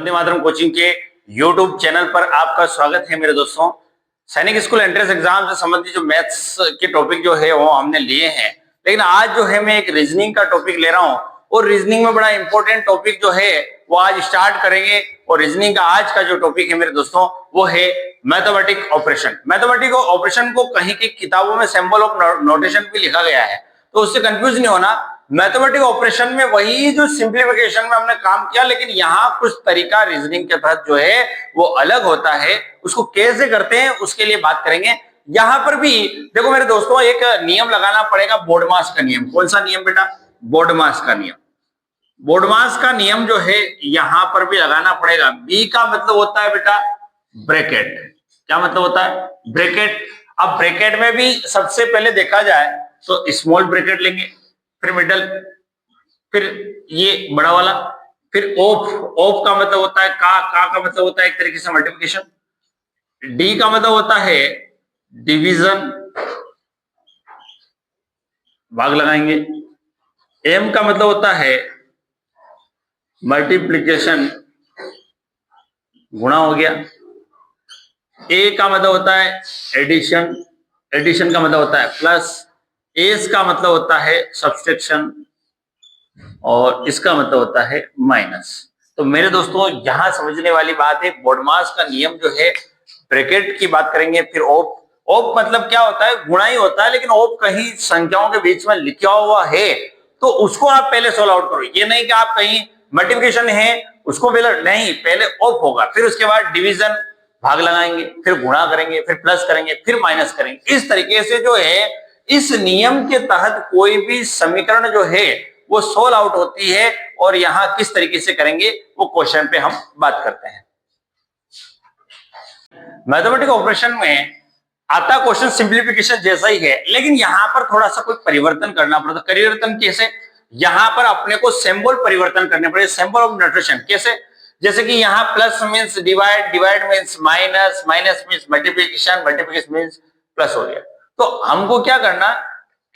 Vande Mataram coaching के YouTube channel पर आपका स्वागत है मेरे दोस्तों। सैनिक स्कूल एंट्रेंस एग्जाम से संबंधित जो मैथ्स के टॉपिक जो है वो हमने लिए हैं, लेकिन आज जो है मैं एक रीजनिंग का टॉपिक ले रहा हूं और रीजनिंग में बड़ा इंपॉर्टेंट टॉपिक जो है वो आज स्टार्ट करेंगे। और रीजनिंग का आज का जो टॉपिक है मेरे दोस्तों वो है मैथमेटिक ऑपरेशन। मैथमेटिक ऑपरेशन को कहीं की किताबों में सिंबल ऑफ नोटेशन भी लिखा गया है, तो उससे कंफ्यूज नहीं होना। मैथमेटिक ऑपरेशन में वही जो सिंप्लीफिकेशन में हमने काम किया, लेकिन यहाँ कुछ तरीका रीजनिंग के तहत जो है वो अलग होता है। उसको कैसे करते हैं उसके लिए बात करेंगे। यहां पर भी देखो मेरे दोस्तों, एक नियम लगाना पड़ेगा, बोर्डमास का नियम। कौन सा नियम बेटा? बोर्डमास का नियम। बोर्डमास का नियम जो है यहां पर भी लगाना पड़ेगा। बी का मतलब होता है बेटा ब्रैकेट। क्या मतलब होता है? ब्रैकेट। अब ब्रैकेट में भी सबसे पहले देखा जाए तो स्मॉल ब्रैकेट लेंगे, फिर मिडल, फिर ये बड़ा वाला, फिर ऑफ। ऑफ का मतलब होता है का मतलब होता है एक तरीके से मल्टीप्लिकेशन। डी का मतलब होता है डिवीजन, भाग लगाएंगे। एम का मतलब होता है मल्टीप्लिकेशन, गुणा हो गया। ए का मतलब होता है एडिशन, एडिशन का मतलब होता है प्लस। एस का मतलब होता है सब्सट्रैक्शन और इसका मतलब होता है माइनस। तो मेरे दोस्तों यहां समझने वाली बात है, बोर्डमास का नियम जो है, ब्रैकेट की बात करेंगे, फिर ऑफ। ऑफ मतलब क्या होता है? गुणा ही होता है, लेकिन ऑफ कहीं संख्याओं के बीच में लिखा हुआ है तो उसको आप पहले सोल्व आउट करो। ये नहीं कि आप कहीं मल्टीप्लिकेशन है उसको पहले नहीं, पहले ऑफ होगा, फिर उसके बाद डिवीजन, भाग लगाएंगे, फिर गुणा करेंगे, फिर प्लस करेंगे, फिर माइनस करेंगे। इस तरीके से जो है इस नियम के तहत कोई भी समीकरण जो है वो सोल्व आउट होती है। और यहां किस तरीके से करेंगे वो क्वेश्चन पे हम बात करते हैं। मैथमेटिक ऑपरेशन में आता क्वेश्चन सिंप्लीफिकेशन जैसा ही है, लेकिन यहां पर थोड़ा सा कोई परिवर्तन करना पड़ता। परिवर्तन कैसे? यहां पर अपने को सिंबल परिवर्तन करने पड़े, सिंबल ऑफ नोटेशन। कैसे? जैसे कि यहाँ plus means divide, divide means minus, minus means multiplication, multiplication means plus हो गया। तो हमको क्या करना,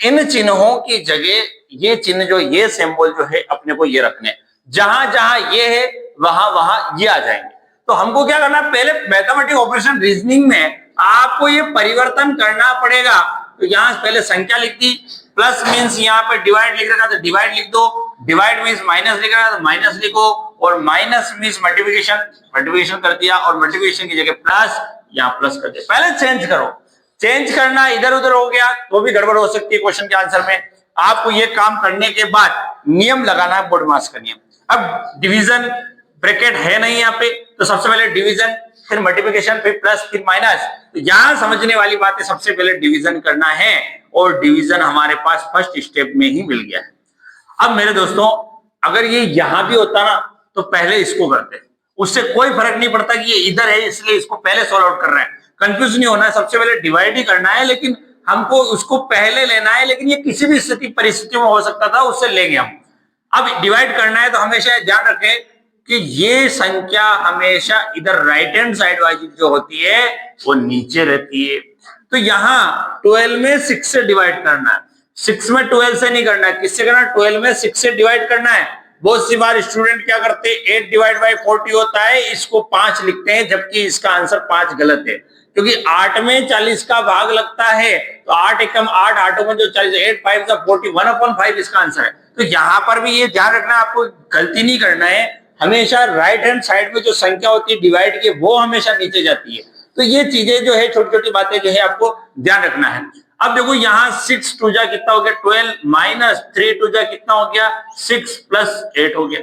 इन चिन्हों की जगह ये चिन्ह जो, ये सिंबल जो है अपने को ये रखने, जहां जहां ये है वहां वहां ये आ जाएंगे। तो हमको क्या करना, पहले मैथमेटिक ऑपरेशन रीजनिंग में आपको ये परिवर्तन करना पड़ेगा। तो यहां पहले संख्या लिख दी, प्लस मीन्स यहाँ पर डिवाइड लिख रखा तो डिवाइड लिख दो, डिवाइड मीन्स माइनस लिख रखा तो माइनस लिखो, और माइनस मीन्स मल्टीप्लिकेशन, मल्टीप्लिकेशन कर दिया, और मल्टीप्लिकेशन की जगह प्लस, यहाँ प्लस कर दिया। पहले चेंज करो। चेंज करना इधर उधर हो गया तो भी गड़बड़ हो सकती है क्वेश्चन के आंसर में। आपको ये काम करने के बाद नियम लगाना है, बोर्डमास का नियम। अब डिवीजन, ब्रैकेट है नहीं यहाँ पे, तो सबसे पहले डिवीजन, फिर मल्टीप्लिकेशन, फिर प्लस, फिर माइनस। तो यहां समझने वाली बात है, सबसे पहले डिवीजन करना है, और डिवीजन हमारे पास फर्स्ट स्टेप में ही मिल गया है। अब मेरे दोस्तों अगर ये यहां भी होता ना तो पहले इसको करते, उससे कोई फर्क नहीं पड़ता कि ये इधर है इसलिए इसको पहले सॉल्व आउट कर रहे हैं। कंफ्यूज नहीं होना है, सबसे पहले डिवाइड ही करना है, लेकिन हमको उसको पहले लेना है। लेकिन ये किसी भी स्थिति परिस्थिति में हो सकता था, उससे लेंगे हम। अब डिवाइड करना है तो हमेशा ध्यान रखें कि ये संख्या हमेशा इधर राइट हैंड साइड वाइज जो होती है वो नीचे रहती है। तो यहाँ 12 में 6 से डिवाइड करना है, 6 में 12 से नहीं करना है। किससे करना है? 12 में 6 से डिवाइड करना है। बहुत सी बार स्टूडेंट क्या करते हैं, 8 डिवाइड बाई 40 होता है, इसको 5 लिखते हैं, जबकि इसका आंसर 5 गलत है, क्योंकि 8 में 40 का भाग लगता है। तो 8 एकम 8, 8 में जो 40, 8 5 40, 1/5 इसका आंसर है। तो यहां पर भी ये ध्यान रखना, आपको गलती नहीं करना है। हमेशा राइट हैंड साइड में जो संख्या होती है डिवाइड की, वो हमेशा नीचे जाती है। तो ये चीजें जो है, छोटी छोटी बातें जो है आपको ध्यान रखना है। अब देखो यहाँ 6 2 जा कितना हो गया 12, माइनस 3 2 जा कितना हो गया 6, प्लस 8 हो गया।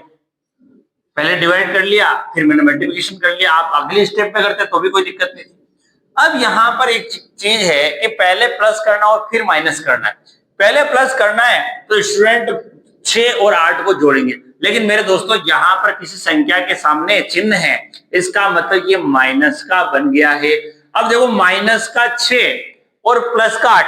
पहले डिवाइड कर लिया, फिर मैंने मल्टीप्लिकेशन कर लिया। आप अगले स्टेप में करते तो भी कोई दिक्कत नहीं थी। अब यहां पर एक चीज है कि पहले प्लस करना और फिर माइनस करना है। पहले प्लस करना है तो स्टूडेंट 6 और 8 को जोड़ेंगे, लेकिन मेरे दोस्तों यहां पर किसी संख्या के सामने चिन्ह है, इसका मतलब ये माइनस का बन गया है। अब देखो माइनस का 6 और प्लस का 8,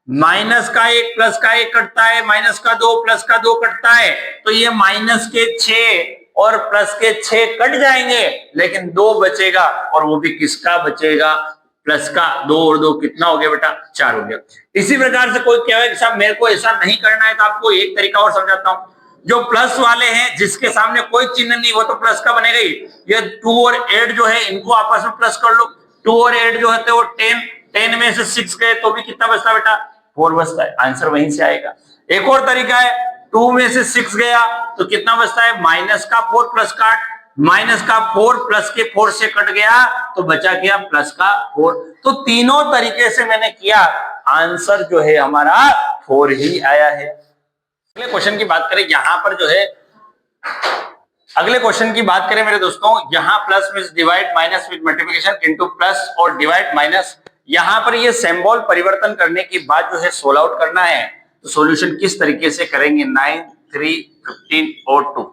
माइनस का 1 प्लस का 1 कटता है, माइनस का 2 प्लस का 2 कटता है, तो ये माइनस के 6 और प्लस के 6 कट जाएंगे, लेकिन 2 बचेगा, और वो भी किसका बचेगा? प्लस का। 2 और 2 कितना हो गया बेटा? 4 हो गया। इसी प्रकार से कोई कहे कि साहब मेरे को ऐसा नहीं करना है, तो आपको एक तरीका और समझाता हूं। जो प्लस वाले हैं जिसके सामने कोई चिन्ह नहीं वो तो प्लस का बनेगा ही। ये 2 और 8 जो है इनको आपस में प्लस कर लो। 2 और 8 जो होते हैं वो 10 में से 6 गए तो भी कितना बचता है बेटा 4 बचता है। आंसर वहीं से आएगा। एक और तरीका है 2 में से 6 गया तो कितना बचता है माइनस का 4 प्लस का 8, माइनस का 4 प्लस के 4 से कट गया तो बचा क्या प्लस का 4। तो तीनों तरीके से मैंने किया, आंसर जो है हमारा 4 ही आया है। अगले क्वेश्चन की बात करें यहां पर जो है, अगले क्वेश्चन की बात करें मेरे दोस्तों, यहां plus means divide minus with multiplication into plus और डिवाइड माइनस, यहां पर ये सिंबल परिवर्तन करने के बाद जो है सोल्व आउट करना है। तो सॉल्यूशन किस तरीके से करेंगे 9 3 15 और 2।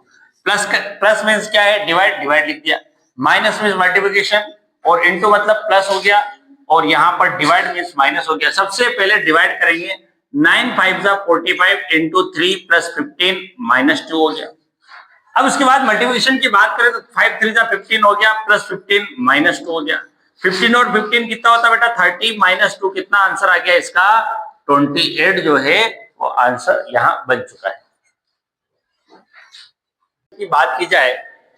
प्लस मींस क्या है डिवाइड, डिवाइड लिख दिया, माइनस मींस मल्टीप्लिकेशन और इनटू मतलब प्लस हो गया और यहां पर डिवाइड मींस माइनस हो गया। सबसे पहले डिवाइड करेंगे 9 5 45 इंटू 3 प्लस 15 माइनस 2 हो गया। अब उसके बाद मल्टीप्लिकेशन की बात करें तो 5 3 15 हो गया प्लस 15 माइनस 2 हो गया। 15 और 15 कितना होता है बेटा 30 माइनस 2 कितना आंसर आ गया इसका 28 जो है वो आंसर यहां बन चुका है। की बात की जाए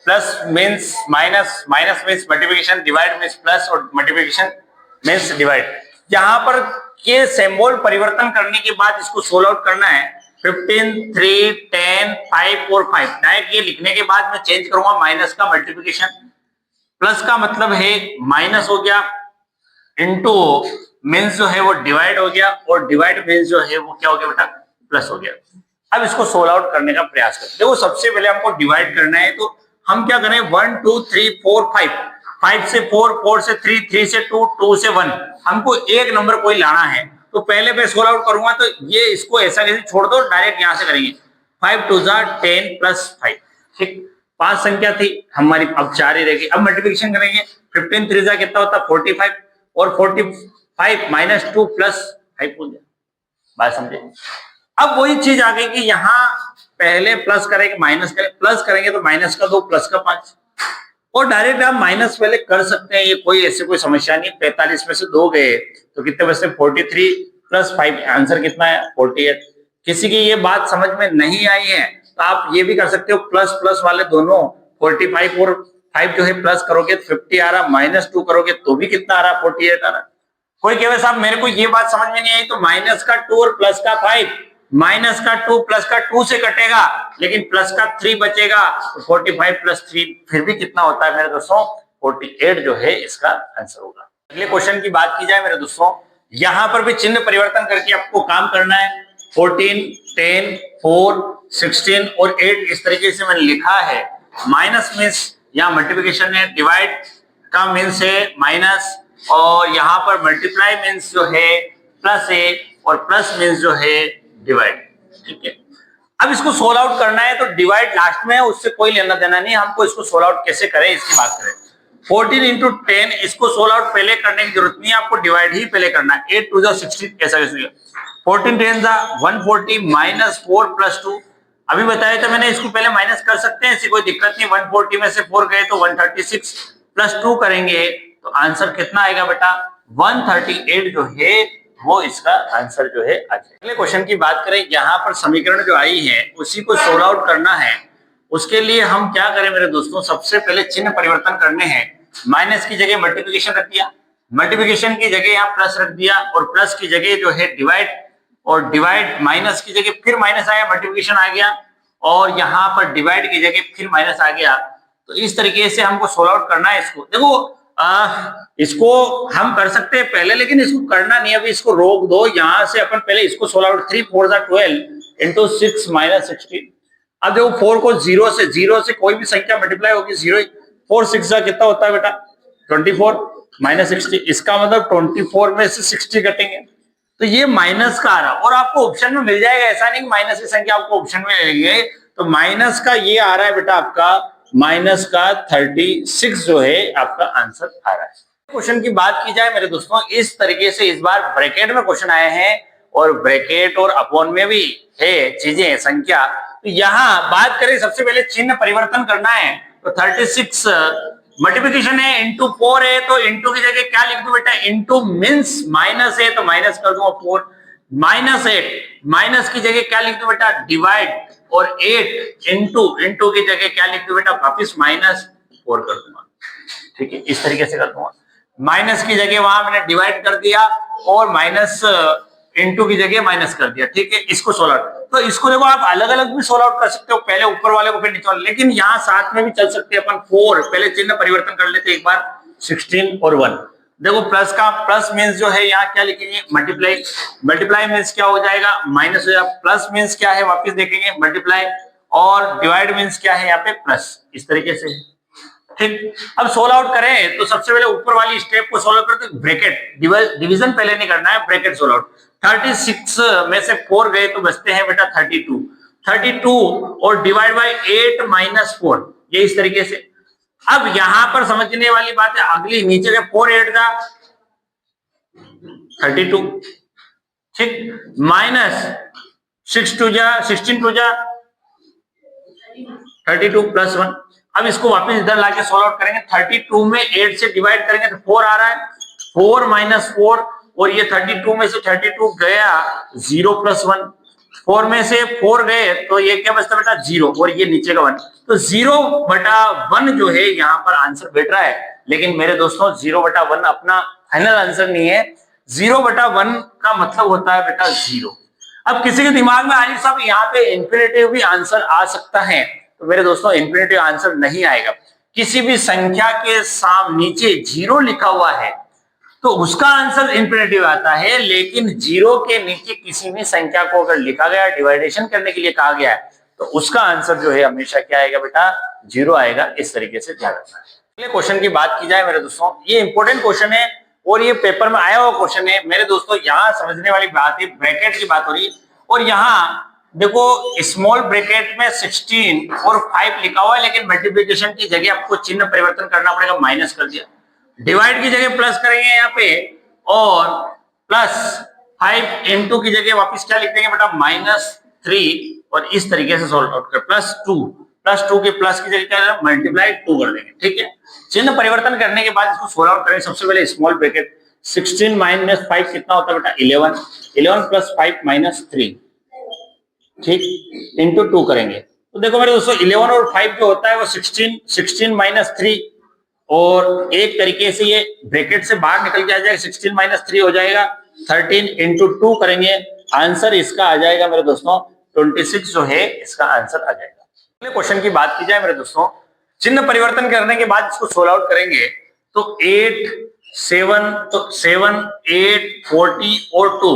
plus means minus, minus means multiplication, divide means plus और मल्टीप्लिकेशन मींस डिवाइड। यहां पर ये सिंबल परिवर्तन करने के बाद इसको सोल्व आउट करना है। 15 3 10 5 और 5 डायरेक्ट ये लिखने के बाद मैं चेंज करूंगा माइनस का मल्टीप्लिकेशन, प्लस का मतलब है माइनस हो गया, इनटू मींस जो है वो डिवाइड हो गया और डिवाइड मींस जो है वो क्या हो गया बेटा प्लस हो गया। अब इसको सोल्व आउट करने का प्रयास करें। देखो सबसे पहले हमको डिवाइड करना है तो हम क्या करें 1 2 3 4 5, 5 से 4, 4 से 3, 3 से 2, 2 से 1, हमको एक नंबर कोई लाना है। तो पहले मैं सोल्व आउट करूंगा तो ये इसको ऐसा कैसे छोड़ दो, डायरेक्ट यहां से करेंगे 5 2 10 प्लस 5, ठीक 5 संख्या थी हमारी, अब 4 ही रहेगी। अब मल्टीप्लिकेशन करेंगे 15 3 कितना होता है 45 और 45 माइनस 2 प्लस 5 हो गया। बात समझे। अब वही चीज आ गई कि यहाँ पहले प्लस करेंगे माइनस करें, प्लस करेंगे तो माइनस का 2 प्लस का 5 और डायरेक्ट आप माइनस पहले कर सकते हैं, ये कोई ऐसी कोई समस्या नहीं। 45 में से 2 गए तो कितने बचते 43 प्लस 5, आंसर कितना है 48। किसी की ये बात समझ में नहीं आई है तो आप ये भी कर सकते हो प्लस प्लस वाले दोनों 45 और 5 जो है प्लस करोगे तो 50 आ रहा, माइनस 2 करोगे तो भी कितना आ रहा 48 आ रहा। कोई कहे साहब मेरे को ये बात समझ में नहीं आई तो माइनस का 2 और प्लस का 5, माइनस का 2 प्लस का 2 से कटेगा लेकिन प्लस का 3 बचेगा तो 45 प्लस 3 फिर भी कितना होता है मेरे दोस्तों 48 जो है इसका आंसर होगा। अगले क्वेश्चन की बात की जाए मेरे दोस्तों, यहां पर भी चिन्ह परिवर्तन करके आपको काम करना है। 14 10 4 16 और 8 इस तरीके से मैंने लिखा है। माइनस मींस यहाँ मल्टीप्लिकेशन है, डिवाइड का मीन्स है माइनस और यहाँ पर मल्टीप्लाई मीन्स जो है प्लस है और प्लस मीन्स जो है डिवाइड, ठीक है। अब इसको सोल्व आउट करना है तो डिवाइड लास्ट में है, उससे कोई लेना देना नहीं, हमको इसको सोल्व आउट कैसे करें इसकी बात करें। 14 इंटू 10 इसको सोल्व आउट पहले करने की जरूरत नहीं है, आपको डिवाइड ही पहले करना है। 8 2 16 कैसा कैसे 14 10 140 माइनस 4 प्लस 2, अभी बताया था मैंने इसको पहले माइनस कर सकते हैं, ऐसी कोई दिक्कत नहीं। 140 में से 4 गए तो 136 प्लस 2 करेंगे तो आंसर कितना आएगा बेटा 138 जो है वो इसका आंसर जो है आ जाए। अगले क्वेश्चन की बात करें, यहाँ पर समीकरण जो आई है उसी को सोल्व आउट करना है। उसके लिए हम क्या करें मेरे दोस्तों, सबसे पहले चिन्ह परिवर्तन करने हैं। माइनस की जगह मल्टीप्लिकेशन रख दिया, मल्टीप्लिकेशन की जगह यहाँ प्लस रख दिया और प्लस की जगह जो है डिवाइड और डिवाइड माइनस की जगह फिर माइनस आया, मल्टीप्लिकेशन आ गया और यहाँ पर डिवाइड की जगह फिर माइनस आ गया। तो इस तरीके से हमको सोल्व आउट करना है इसको। देखो इसको हम कर सकते हैं पहले लेकिन इसको करना नहीं, अभी इसको रोक दो। यहां से अपन पहले इसको सोल्व आउट 3 4 12 इंटू 6 माइनस 16। अब देखो 4 को 0 से कोई भी संख्या मल्टीप्लाई होगी 0, 4 6 का कितना होता है बेटा 24 माइनस 60, इसका मतलब 24 में से 60 कटेंगे तो ये माइनस का आ रहा और आपको ऑप्शन में मिल जाएगा। ऐसा नहीं कि माइनस की संख्या आपको ऑप्शन में लेंगे तो माइनस का ये आ रहा है बेटा आपका माइनस का 36 जो है आपका आंसर आ रहा है। क्वेश्चन की बात की जाए मेरे दोस्तों, इस तरीके से इस बार ब्रैकेट में क्वेश्चन आए हैं और ब्रैकेट और अपॉन में भी है चीजें संख्या। तो यहाँ बात करें सबसे पहले चिन्ह परिवर्तन करना है तो 36 मल्टीप्लिकेशन है इंटू 4 है तो इंटू की जगह क्या लिख दूं बेटा इंटू मींस माइनस है तो माइनस कर दूंगा 4, -8, माइनस की जगह क्या लिख दो बेटा डिवाइड, और 8 इंटू की जगह क्या लिख दो बेटा वापिस -4 कर दूंगा। ठीक है, इस तरीके से कर दूंगा। माइनस की जगह वहां मैंने डिवाइड कर दिया और माइनस इंटू की जगह माइनस कर दिया। ठीक है, इसको सोल्व आउट, तो इसको देखो आप अलग अलग भी सोल्व आउट कर सकते हो, पहले ऊपर वाले को फिर नीचे वाले, लेकिन यहाँ साथ में भी चल सकते हैं अपन। 4 पहले चिन्ह परिवर्तन कर लेते एक बार, 16 और 1। देखो प्लस का प्लस मीन्स जो है यहाँ क्या लिखेंगे मल्टीप्लाई, मल्टीप्लाई मीन्स क्या हो जाएगा माइनस हो जाएगा, प्लस मीन्स क्या है वापस देखेंगे मल्टीप्लाई, और डिवाइड मीन्स क्या है यहाँ पे प्लस, इस तरीके से। ठीक, अब सोल्व आउट करें तो सबसे पहले ऊपर वाली स्टेप को सोल्व करते हैं, ब्रैकेट डिवीजन पहले नहीं करना है, ब्रैकेट सोल्व आउट। 36 में से 4 गए तो बचते हैं बेटा 32, 32 और डिवाइड बाय 8 माइनस 4, ये इस तरीके से। अब यहां पर समझने वाली बात है अगली, नीचे के 4 8 का 32, ठीक, माइनस 6 2 जा 16 2 जा 32 प्लस 1। अब इसको वापस इधर लाके सोल्व आउट करेंगे, 32 में 8 से डिवाइड करेंगे तो 4 आ रहा है, 4 माइनस 4, और ये 32 में से 32 गया 0 प्लस 1, 4 में से 4 गए तो ये क्या बचता बेटा 0, और ये नीचे का 1, तो 0/1 जो है यहाँ पर आंसर बैठ रहा है। लेकिन मेरे दोस्तों 0/1 अपना फाइनल आंसर नहीं है, 0/1 का मतलब होता है बेटा 0। अब किसी के दिमाग में आलिफ साहब यहाँ पे इंफिनिटिव भी आंसर आ सकता है, तो मेरे दोस्तों इंफिनिटिव आंसर नहीं आएगा। किसी भी संख्या के सामने नीचे 0 लिखा हुआ है तो उसका आंसर इंफिनिटिव आता है, लेकिन 0 के नीचे किसी भी संख्या को अगर लिखा गया डिवाइडेशन करने के लिए कहा गया है तो उसका आंसर जो है हमेशा क्या आएगा बेटा 0 आएगा। इस तरीके से ध्यान रखना है। अगले क्वेश्चन की बात की जाए मेरे दोस्तों, ये इंपॉर्टेंट क्वेश्चन है और ये पेपर में आया हुआ क्वेश्चन है मेरे दोस्तों। यहाँ समझने वाली बात है, ब्रैकेट की बात हो रही है, और यहाँ देखो स्मॉल ब्रैकेट में 16 और 5 लिखा हुआ है, लेकिन मल्टीप्लिकेशन की जगह आपको चिन्ह परिवर्तन करना पड़ेगा, माइनस कर दिया। डिवाइड की जगह प्लस करेंगे यहाँ पे, और प्लस 5 इंटू की जगह वापस क्या लिख देंगे बेटा -3, और इस तरीके से सॉल्व आउट कर, +2 के प्लस की जगह क्या मल्टीप्लाई 2 कर देंगे। ठीक है, चिन्ह परिवर्तन करने के बाद इसको सोल्व आउट करें। सबसे पहले स्मॉल ब्रैकेट 16 माइनस 5 कितना होता है बेटा 11, 11 प्लस 5 माइनस 3, ठीक, इंटू 2 करेंगे तो देखो मेरे दोस्तों 11 और 5 जो होता है वो 16 माइनस 3, और एक तरीके से ये ब्रैकेट से बाहर निकल के आ जाएगा, 16 माइनस 3 हो जाएगा 13 इंटू 2 करेंगे, आंसर इसका आ जाएगा मेरे दोस्तों 26 जो है इसका आंसर आ जाएगा। अगले क्वेश्चन की बात की जाए मेरे दोस्तों, चिन्ह परिवर्तन करने के बाद इसको सोल्व आउट करेंगे तो 8 7 8 40 और 2,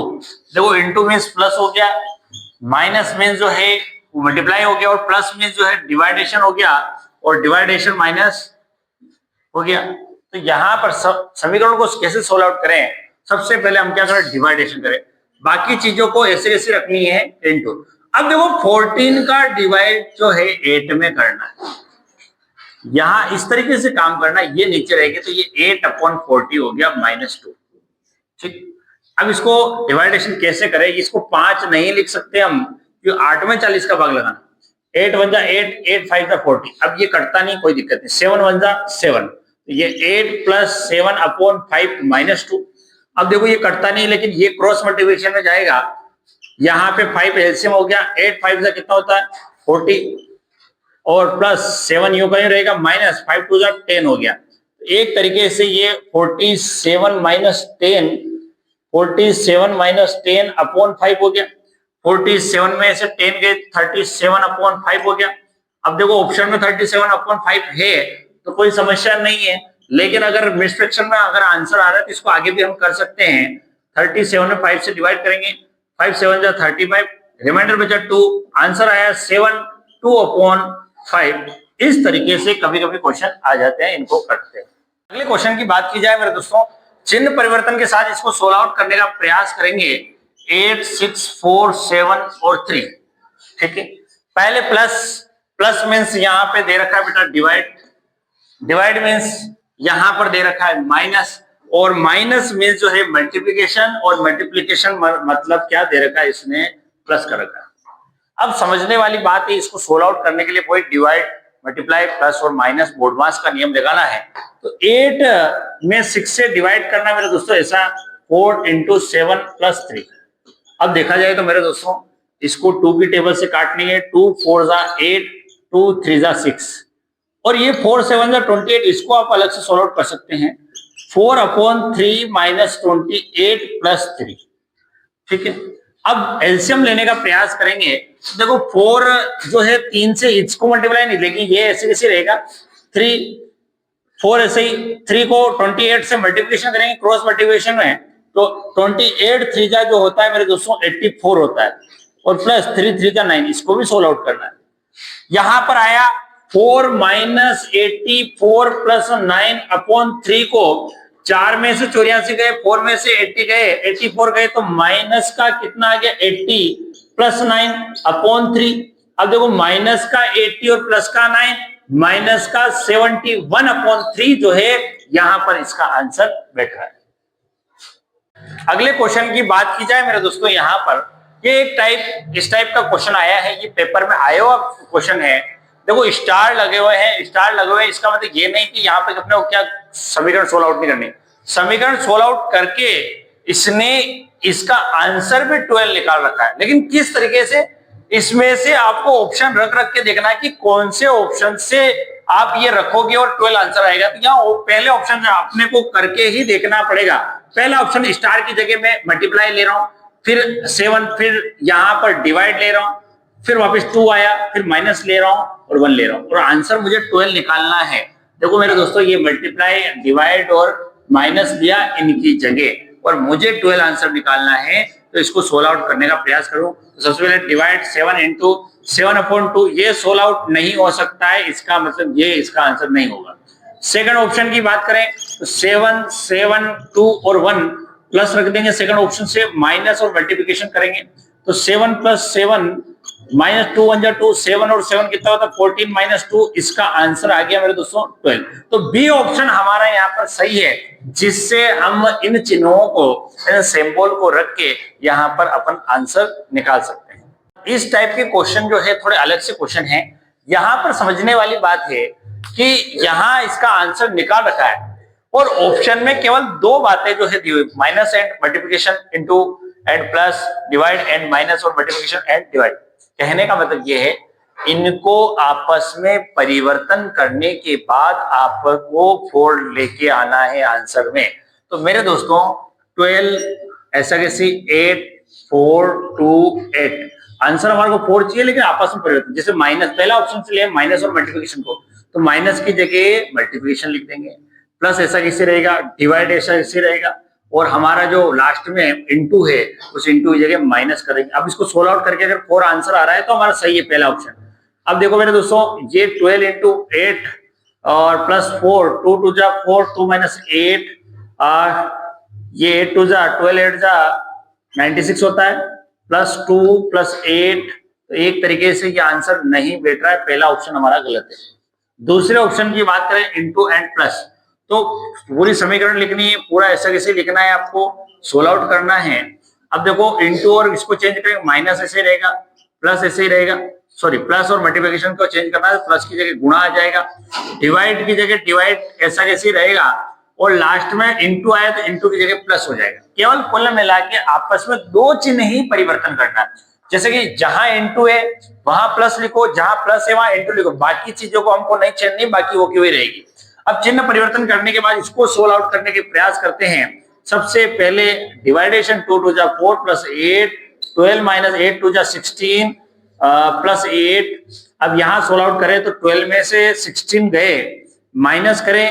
देखो इंटू मीन्स प्लस हो गया, माइनस मीन्स जो है मल्टीप्लाई हो गया, और प्लस मीन्स जो है डिवाइडेशन हो गया, और डिवाइडेशन माइनस हो गया। तो यहाँ पर समीकरण को कैसे सोल्व आउट करें, सबसे पहले हम क्या करें डिवाइडेशन करें, बाकी चीजों को ऐसे ऐसे रखनी है इंटू। अब देखो 14 का डिवाइड जो है 8 में करना है, यहां इस तरीके से काम करना, ये नीचे रहेगी तो ये 8/40 हो गया -2। ठीक, अब इसको डिवाइडेशन कैसे करें, इसको 5 नहीं लिख सकते हम, क्योंकि 8 में 40 का भाग लगाना, 8 1 जा 8, 8 5 जा 40, अब ये कटता नहीं कोई दिक्कत नहीं, 7 1 जा 7, ये 8 प्लस 7/5 -2। अब देखो ये कटता नहीं, लेकिन ये क्रॉस मल्टीप्लिकेशन में जाएगा, यहाँ पे 5 एलसीएम हो गया, 8 5 जा कितना होता है 40, और प्लस 7 यूं कहीं रहेगा, माइनस 5 2 जा 10 हो गया। एक तरीके से ये 47 माइनस 10 अपॉन 5 हो गया, 47 में से 10 गए 37/5 हो गया। अब देखो ऑप्शन में 37/5 है तो कोई समस्या नहीं है, लेकिन अगर मिक्स फ्रैक्शन में अगर आंसर आ रहा है तो इसको आगे भी हम कर सकते हैं, 37 में 5 से डिवाइड करेंगे, 5 7 जा 35, रिमाइंडर बचा 2, आंसर आया 7 2/5। इस तरीके से कभी कभी क्वेश्चन आ जाते हैं, इनको करते हैं। अगले क्वेश्चन की बात की जाए मेरे दोस्तों, चिन्ह परिवर्तन के साथ इसको सोल्व आउट करने का प्रयास करेंगे, 8 6 4 7 और 3। ठीक है, पहले प्लस मीन्स यहाँ पे दे रखा है बेटा डिवाइड मीन्स यहाँ पर दे रखा है माइनस, और माइनस मीन्स जो है मल्टीप्लिकेशन, और मल्टीप्लिकेशन मतलब क्या दे रखा है इसने प्लस कर रखा है। अब समझने वाली बात है, इसको सोल्व आउट करने के लिए कोई डिवाइड मल्टीप्लाई प्लस और माइनस बोर्डमास का नियम लगाना है, तो 8 में 6 से डिवाइड करना मेरे दोस्तों, ऐसा 4 × 7 + 3, अब देखा जाए तो मेरे दोस्तों इसको 2 की टेबल से काटनी है। 2 4 जा 8, 2 3 जा 6 और ये 4 7 जा 28, इसको आप अलग से सॉल्व आउट कर सकते हैं। 4/3 माइनस 28 प्लस 3। ठीक है, अब एलसीएम लेने का प्रयास करेंगे। देखो 4 जो है 3 से इसको मल्टीप्लाई नहीं, लेकिन ये ऐसे कैसे रहेगा 3 4 ऐसे ही 3 को 28 से मल्टीप्लिकेशन करेंगे क्रॉस मल्टीप्लिकेशन में, तो 28 3 जा जो होता है मेरे दोस्तों 84 होता है और प्लस 3 3 जा 9, इसको भी सोल्व आउट करना है। यहां पर आया 4 माइनस 84 प्लस 9/3 को 4 में से 84 गए, 4 में से 80 गए, 84 गए, तो माइनस का कितना आ गया 80 प्लस 9/3। अब देखो माइनस का 80 और प्लस का 9, माइनस का 71/3 जो है यहां पर इसका आंसर बैठ रहा है। अगले क्वेश्चन की बात की जाए मेरे दोस्तों, यहां पर ये इस टाइप का क्वेश्चन आया है, ये पेपर में आया हुआ क्वेश्चन है। देखो स्टार लगे हुए हैं, स्टार लगे हुए हैं, इसका मतलब ये नहीं कि यहाँ पे अपने को क्या समीकरण सोल्व आउट नहीं करनी, समीकरण सोल्व आउट करके इसने इसका आंसर भी 12 निकाल रखा है। लेकिन किस तरीके से, इसमें से आपको ऑप्शन रख रख के देखना है कि कौन से ऑप्शन से आप ये रखोगे और 12 आंसर आएगा। तो यहाँ पहले ऑप्शन से अपने को करके ही देखना पड़ेगा। पहला ऑप्शन स्टार की जगह में मल्टीप्लाई ले रहा हूं, फिर 7, फिर यहां पर डिवाइड ले रहा हूं, फिर वापस 2 आया, फिर माइनस ले रहा हूं और 1 ले रहा हूं और आंसर मुझे 12 निकालना है। देखो मेरे दोस्तों ये मल्टीप्लाई डिवाइड और माइनस दिया इनकी जगह और मुझे 12 आंसर निकालना है, तो इसको सोल्व आउट करने का प्रयास करो। तो सबसे पहले डिवाइड 7 इंटू 7/2, ये सोल्व आउट नहीं हो सकता है, इसका मतलब ये इसका आंसर नहीं होगा। सेकंड ऑप्शन की बात करें तो 7 7 2 और 1 प्लस रख देंगे सेकंड ऑप्शन से, माइनस और मल्टीप्लिकेशन करेंगे तो 7 प्लस 7 माइनस 2 1 जा 2, 7 और 7 कितना होता है 14 माइनस 2, इसका आंसर आ गया मेरे दोस्तों 12। तो बी ऑप्शन हमारा यहाँ पर सही है, जिससे हम इन चिन्हों को, इन सिंबल को रख के यहाँ पर अपन आंसर निकाल सकते हैं। इस टाइप के क्वेश्चन जो है थोड़े अलग से क्वेश्चन है। यहाँ पर समझने वाली बात है कि यहाँ इसका आंसर निकाल रखा है और ऑप्शन में केवल 2 बातें जो है दी हुई, minus and multiplication into and plus, divide and minus और मल्टीप्लिकेशन एंड डिवाइड। कहने का मतलब ये है इनको आपस में परिवर्तन करने के बाद आपको 4 लेके आना है आंसर में। तो मेरे दोस्तों 12 ऐसा कैसे 8 4 2 8, आंसर हमारे को 4 चाहिए लेकिन आपस में परिवर्तन, जैसे माइनस पहला ऑप्शन से लिया माइनस और मल्टीप्लिकेशन को, तो माइनस की जगह मल्टीप्लिकेशन लिख देंगे, प्लस ऐसा कैसे रहेगा, डिवाइड ऐसा कैसे रहेगा, और हमारा जो लास्ट में इंटू है उस इंटू की जगह माइनस करेंगे। अब इसको सोल्व आउट करके अगर 4 आंसर आ रहा है तो हमारा सही है पहला ऑप्शन। अब देखो मेरे दोस्तों ये 12 इंटू 8 और प्लस 4, 2 2 जा 4, 2 माइनस 8, ये 8 2 जा 12, 8 जा 96 होता है, प्लस 2 प्लस 8, तो एक तरीके से ये आंसर नहीं बैठ रहा है, पहला ऑप्शन हमारा गलत है। दूसरे ऑप्शन की बात करें इंटू एंड प्लस, तो पूरी समीकरण लिखनी है, पूरा ऐसा कैसे लिखना है, आपको सोल्व आउट करना है। अब देखो इंटू और इसको चेंज करेंगे, माइनस ऐसे रहेगा, प्लस ऐसे ही रहेगा, सॉरी प्लस और मल्टीप्लिकेशन को चेंज करना है, प्लस की जगह गुणा आ जाएगा, डिवाइड की जगह डिवाइड ऐसा कैसे रहेगा, और लास्ट में इंटू आया तो इंटू की जगह प्लस हो जाएगा। केवल कुल मिला के आपस में 2 चिन्ह ही परिवर्तन करना है, जैसे कि जहां इंटू है वहां प्लस लिखो, जहां प्लस है वहां इंटू लिखो, बाकी चीजों को हमको नहीं चेंज नहीं, बाकी वो की वही रहेगी। अब चिन्ह परिवर्तन करने के बाद इसको सोल्व आउट करने के प्रयास करते हैं। सबसे पहले डिवाइडेशन 2 2 जा 4 प्लस 8, 12 माइनस 8 2 जा 16 प्लस 8। अब यहां सोल्व आउट करें तो 12 में से 16 गए, माइनस करें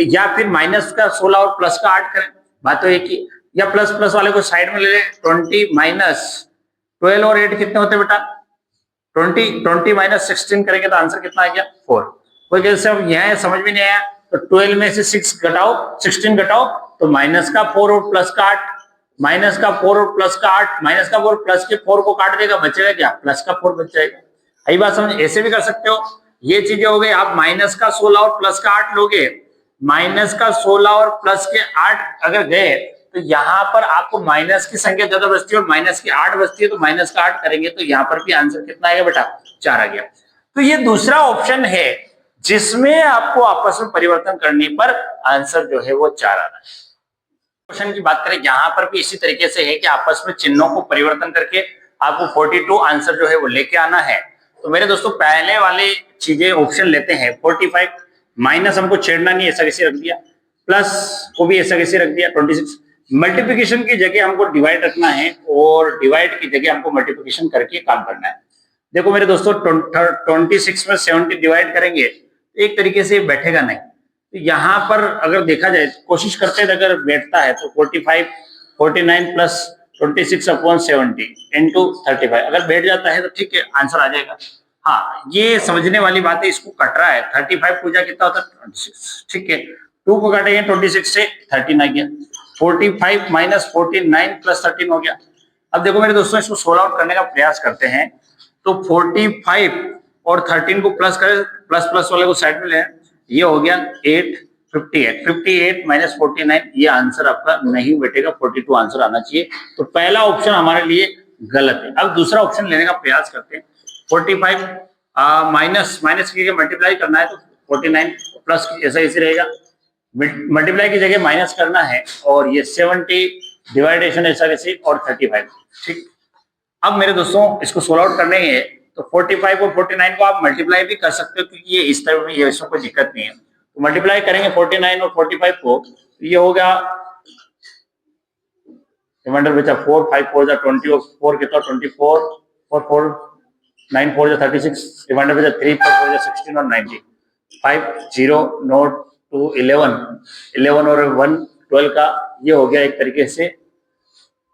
या फिर माइनस का 16 और प्लस का 8 करें, बात तो एक ही, या प्लस प्लस वाले को साइड में ले लें। 20 माइनस 12 और 8 कितने होते बेटा 20 माइनस 16 करेंगे तो आंसर कितना आ गया 4। कोई कैसे अब यहाँ समझ में नहीं आया तो 12 में से 6 घटाओ, 16 घटाओ तो माइनस का 4 और प्लस का 8, माइनस का 4 और प्लस का 8, माइनस का 4 प्लस के 4 को काट देगा, बचेगा क्या प्लस का 4 बच जाएगा। यही बात समझ, ऐसे भी कर सकते हो, ये चीजें हो गई। आप माइनस का 16 और प्लस का 8 लोगे, माइनस का 16 और प्लस के 8 अगर गए तो यहाँ पर आपको माइनस की संख्या ज्यादा बचती है और माइनस की 8 बचती है, तो माइनस का 8 करेंगे तो यहाँ पर भी आंसर कितना आएगा बेटा 4 आ गया। तो ये दूसरा ऑप्शन है जिसमें आपको आपस में परिवर्तन करने पर आंसर जो है वो 4 आ रहा है। क्वेश्चन की बात करें, यहाँ पर भी इसी तरीके से है कि आपस में चिन्हों को परिवर्तन करके आपको 42 आंसर जो है वो लेके आना है। तो मेरे दोस्तों पहले वाले चीजें ऑप्शन लेते हैं 45, माइनस हमको छेड़ना नहीं, ऐसा कैसे रख दिया, प्लस को भी ऐसा कैसे रख दिया 26। मल्टीप्लिकेशन की जगह हमको डिवाइड रखना है और डिवाइड की जगह हमको मल्टीप्लिकेशन करके काम करना है। देखो मेरे दोस्तों 26 में 70 डिवाइड करेंगे एक तरीके से बैठेगा नहीं। तो यहाँ पर अगर देखा जाए कोशिश करते हैं, अगर बैठता है तो 45 49 प्लस 26 अपॉन 70 इंटू 35 अगर बैठ जाता है तो ठीक है, आंसर आ जाएगा। हाँ, ये समझने वाली बात है, इसको कट रहा है 35 पूजा कितना होता है 26, ठीक है, 2 को काटेंगे 26 से 13 आ गया, 45 माइनस 49 प्लस 13 हो गया। अब देखो मेरे दोस्तों इसको सोल्व आउट करने का प्रयास करते हैं। तो 45 और 13 को प्लस करें, प्लस प्लस वाले को साइड में ले, ये हो गया 8, 58 माइनस 49, ये आंसर आपका नहीं बैठेगा, 42 आंसर आना चाहिए। तो पहला ऑप्शन हमारे लिए गलत है। अब दूसरा ऑप्शन लेने का प्रयास करते हैं। 45 माइनस की जगह मल्टीप्लाई करना है तो 49 प्लस ऐसा ऐसे रहेगा, मल्टीप्लाई की जगह माइनस करना है और ये 70 डिवाइडेशन ऐसा कैसे और 35, ठीक। अब मेरे दोस्तों इसको सोल्व आउट करने है तो 45 और 49 को आप मल्टीप्लाई भी कर सकते हो, क्योंकि ये इस तरह में ये इसमें कोई दिक्कत नहीं है। तो मल्टीप्लाई करेंगे 49 और 45 को, तो ये होगा रिमाइंडर बचा 4, 5 4 जा 20 और 4 कितना 24, 4 4 9 4 जा 36, रिमाइंडर बचा 3 4 4 जा 16 और 90, 5 0 नोट 2 11 और 1 12 का ये हो गया एक तरीके से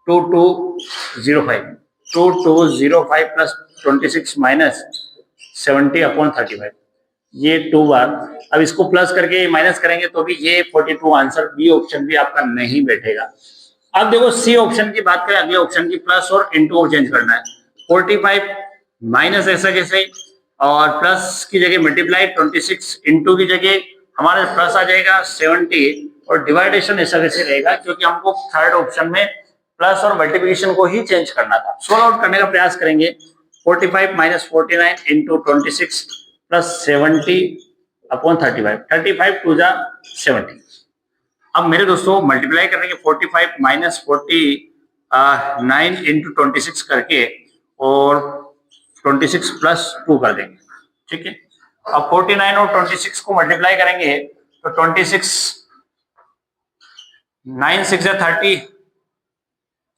2205 प्लस 26 माइनस 70 अपॉन 35, ये 2 बार। अब इसको प्लस करके माइनस करेंगे तो भी ये 42 आंसर, बी ऑप्शन भी आपका नहीं बैठेगा। अब देखो सी ऑप्शन की बात करें, अगले ऑप्शन की प्लस और इंटू चेंज करना है। 45 माइनस ऐसा कैसे और प्लस की जगह मल्टीप्लाई, 26 इंटू की जगह हमारे प्लस आ जाएगा 70 और डिवाइडेशन ऐसा कैसे रहेगा, क्योंकि हमको थर्ड ऑप्शन में प्लस और मल्टीप्लिकेशन को ही चेंज करना था। सोल्व आउट करने का प्रयास करेंगे। 45 माइनस 49 इंटू 26 प्लस 70 अपॉन 35 टू जा 70। अब मेरे दोस्तों मल्टीप्लाई करेंगे 45 माइनस 49 इंटू 26 करके और 26 प्लस 2 कर देंगे, ठीक है। अब 49 और 26 को मल्टीप्लाई करेंगे तो 26 9 6 जा 30,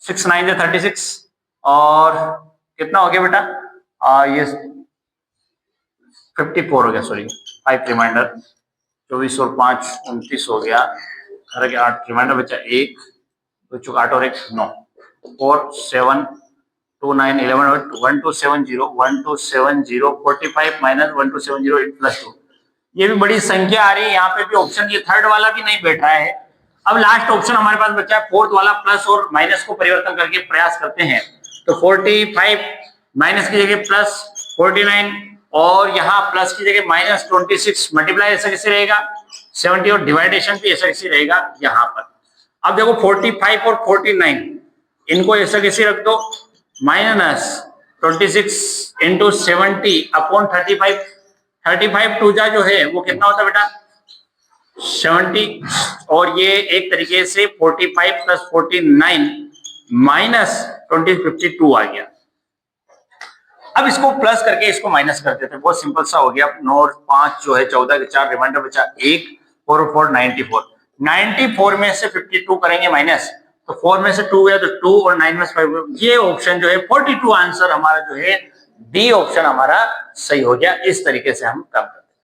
6 9 जा 36 और कितना हो गया बेटा, ये 54 हो गया, सॉरी 5 रिमाइंडर, 24 और 5 29 हो गया, 8 रिमाइंडर बचा 1, 8 और 1 9, 4 7 2 9 11 1270 45 माइनस 1270 8 प्लस 2, ये भी बड़ी संख्या आ रही है। यहाँ पे भी ऑप्शन ये थर्ड वाला भी नहीं बैठ रहा है। अब लास्ट ऑप्शन हमारे पास बचा है फोर्थ वाला, प्लस और माइनस को परिवर्तन करके प्रयास करते हैं। तो 45 माइनस की जगह प्लस 49 और यहाँ प्लस की जगह माइनस 26, मल्टीप्लाई ऐसा कैसे रहेगा 70 और डिवाइडेशन भी ऐसा कैसे रहेगा यहाँ पर। अब देखो 45 और 49 इनको ऐसा कैसे रख दो, माइनस 26 इंटू 70 अपॉन 35 टू जा जो है वो कितना होता है बेटा 70 और ये एक तरीके से 45 प्लस 49 माइनस 52 आ गया। अब इसको प्लस करके इसको माइनस कर देते हैं, बहुत सिंपल सा हो गया। 9 और 5 जो है 14 के 4 रिमाइंडर बचा 1, 4 और 4 94 में से 52 करेंगे माइनस, तो 4 में से 2 गया तो 2 और 9 में से 5, ये ऑप्शन जो है 42 आंसर हमारा जो है डी ऑप्शन हमारा सही हो गया। इस तरीके से हम काम